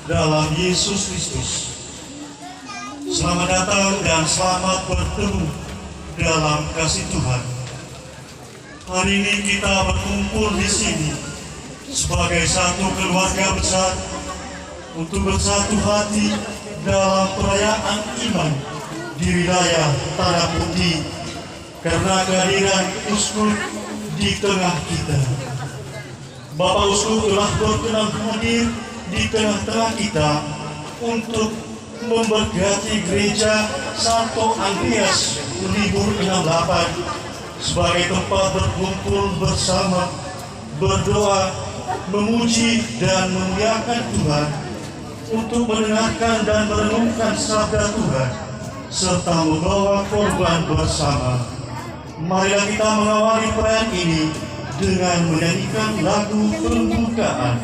dalam Yesus Kristus. Selamat datang dan selamat bertemu dalam kasih Tuhan. Hari ini kita berkumpul di sini sebagai satu keluarga besar untuk bersatu hati dalam perayaan iman di wilayah Tanah Putih karena kehadiran Uskup di tengah kita. Bapak Uskup telah berkenan hadir di tengah-tengah kita untuk memberkati gereja Santo Andreas Melibur 68 sebagai tempat berkumpul bersama, berdoa, memuji dan memuliakan Tuhan, untuk mendengarkan dan merenungkan sabda Tuhan serta membawa korban bersama. Marilah kita mengawali perayaan ini dengan menyanyikan lagu pembukaan.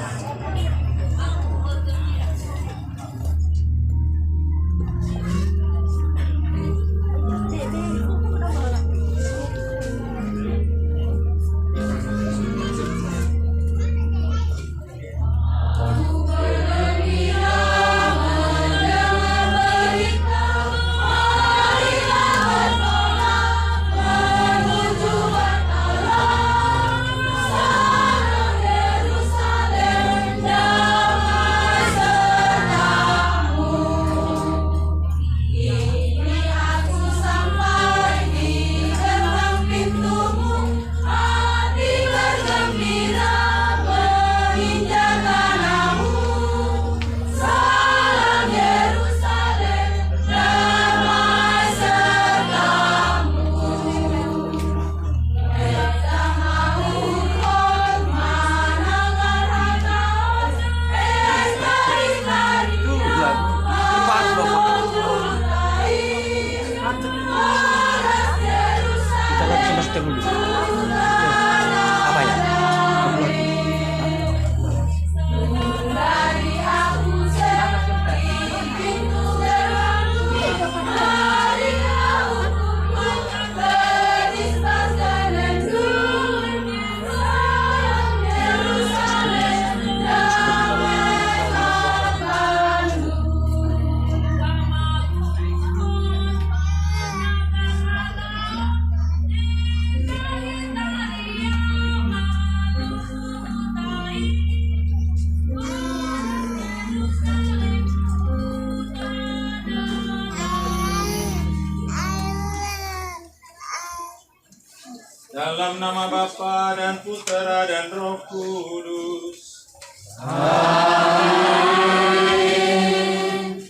Dalam nama Bapa dan Putera dan Roh Kudus. Amin.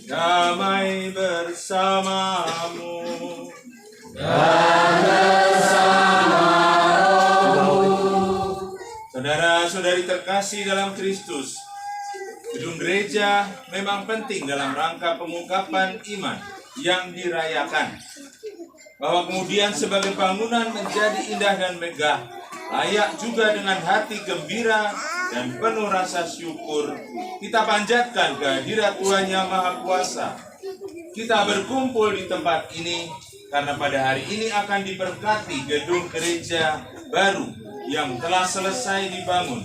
Damai bersamamu. Dan bersama rohmu. Saudara-saudari terkasih dalam Kristus, gedung gereja memang penting dalam rangka pengungkapan iman yang dirayakan. Bahwa kemudian sebagai bangunan menjadi indah dan megah, layak juga dengan hati gembira dan penuh rasa syukur, kita panjatkan kehadirat Tuhan Yang Maha Kuasa. Kita berkumpul di tempat ini karena pada hari ini akan diberkati gedung gereja baru yang telah selesai dibangun.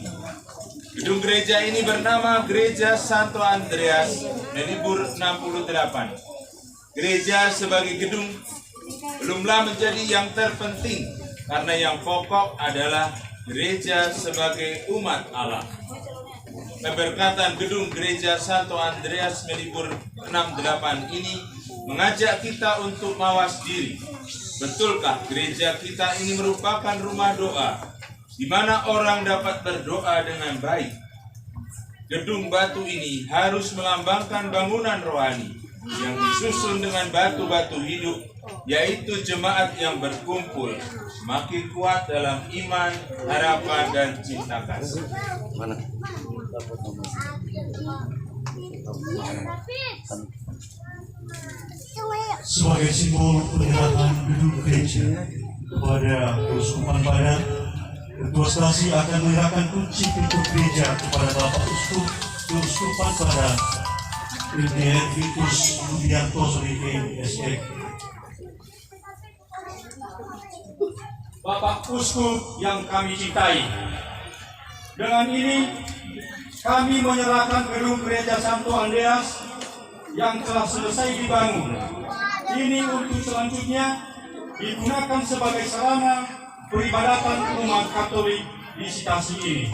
Gedung gereja ini bernama Gereja Santo Andreas Melibur 68. Gereja sebagai gedung belumlah menjadi yang terpenting, karena yang pokok adalah gereja sebagai umat Allah. Keberkatan gedung gereja Santo Andreas Melibur 68 ini mengajak kita untuk mawas diri. Betulkah gereja kita ini merupakan rumah doa, di mana orang dapat berdoa dengan baik? Gedung batu ini harus melambangkan bangunan rohani yang disusun dengan batu-batu hidup, yaitu jemaat yang berkumpul semakin kuat dalam iman, harapan, dan cinta kasih. Sebagai simbol penyerahan gedung gereja kepada Keuskupan Barat, Ketua Stasi akan menyerahkan kunci pintu gereja kepada Bapak Uskup Keuskupan Barat Brigadier Vitus Budianto Solihin SE. Bapak Uskup yang kami cintai, dengan ini kami menyerahkan gedung Gereja Santo Andreas yang telah selesai dibangun ini untuk selanjutnya digunakan sebagai sarana peribadatan umat Katolik di sitasi ini.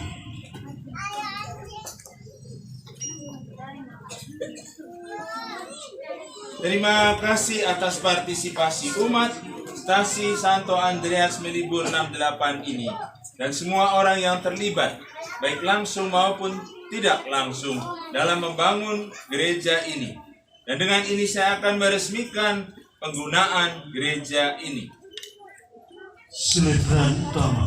Terima kasih atas partisipasi umat Stasi Santo Andreas Melibur 68 ini dan semua orang yang terlibat baik langsung maupun tidak langsung dalam membangun gereja ini. Dan dengan ini saya akan meresmikan penggunaan gereja ini. Selebaran utama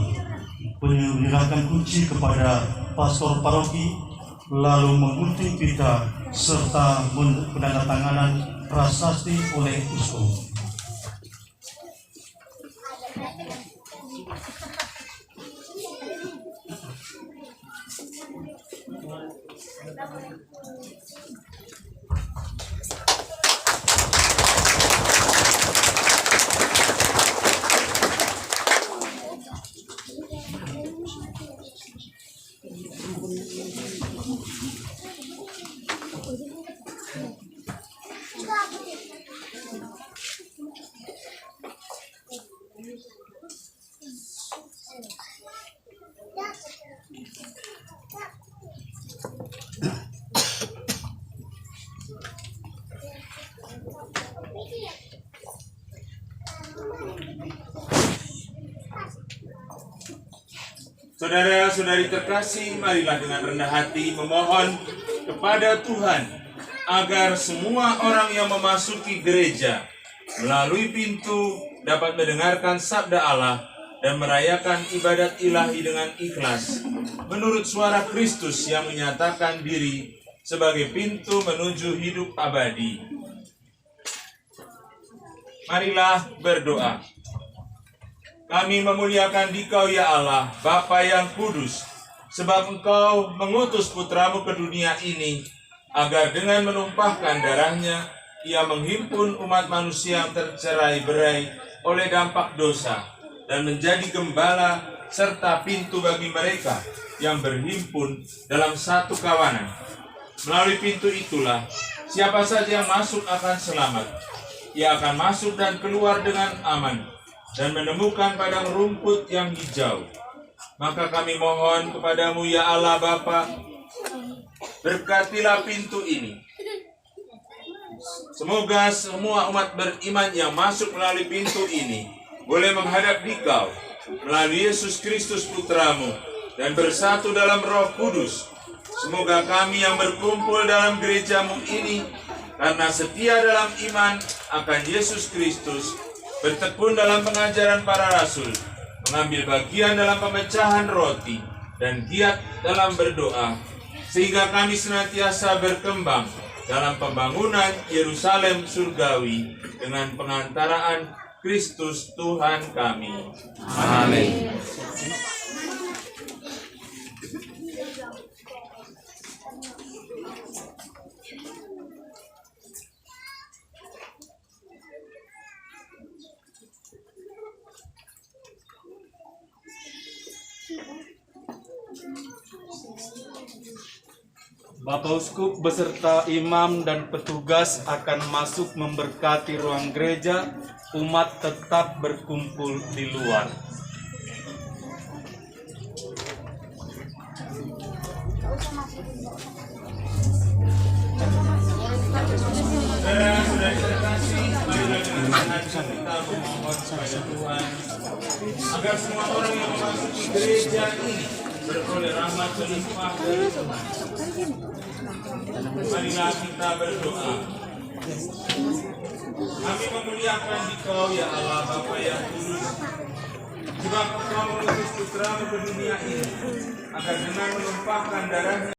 menyerahkan kunci kepada pastor paroki, lalu menggunting pita serta penandatanganan prasasti oleh uskup. Saudara-saudari terkasih, marilah dengan rendah hati memohon kepada Tuhan agar semua orang yang memasuki gereja melalui pintu dapat mendengarkan sabda Allah dan merayakan ibadat ilahi dengan ikhlas menurut suara Kristus yang menyatakan diri sebagai pintu menuju hidup abadi. Marilah berdoa. Kami memuliakan Dikau ya Allah, Bapa yang kudus, sebab Engkau mengutus putramu ke dunia ini, agar dengan menumpahkan darahnya, Ia menghimpun umat manusia yang tercerai-berai oleh dampak dosa, dan menjadi gembala serta pintu bagi mereka yang berhimpun dalam satu kawanan. Melalui pintu itulah, siapa saja yang masuk akan selamat. Ia akan masuk dan keluar dengan aman, dan menemukan padang rumput yang hijau. Maka kami mohon kepadamu ya Allah Bapa, berkatilah pintu ini. Semoga semua umat beriman yang masuk melalui pintu ini boleh menghadap Dikau melalui Yesus Kristus Putramu dan bersatu dalam Roh Kudus. Semoga kami yang berkumpul dalam gerejamu ini karena setia dalam iman akan Yesus Kristus, bertekun dalam pengajaran para rasul, mengambil bagian dalam pemecahan roti, dan giat dalam berdoa, sehingga kami senantiasa berkembang dalam pembangunan Yerusalem surgawi dengan pengantaraan Kristus Tuhan kami. Amin. Bapak Uskup beserta imam dan petugas akan masuk memberkati ruang gereja. Umat tetap berkumpul di luar. Saudara-saudari terkasih, marilah dengan hati kita memohon kepada Tuhan agar semua orang yang memasuki gereja ini beroleh rahmat limpah dari Tuhan. Marilah kita berdoa. Kami memuliakan Dikau ya Allah Bapa yang kudus, sebab Engkau mengutus putramu ke dunia ini agar dengan menumpahkan darahnya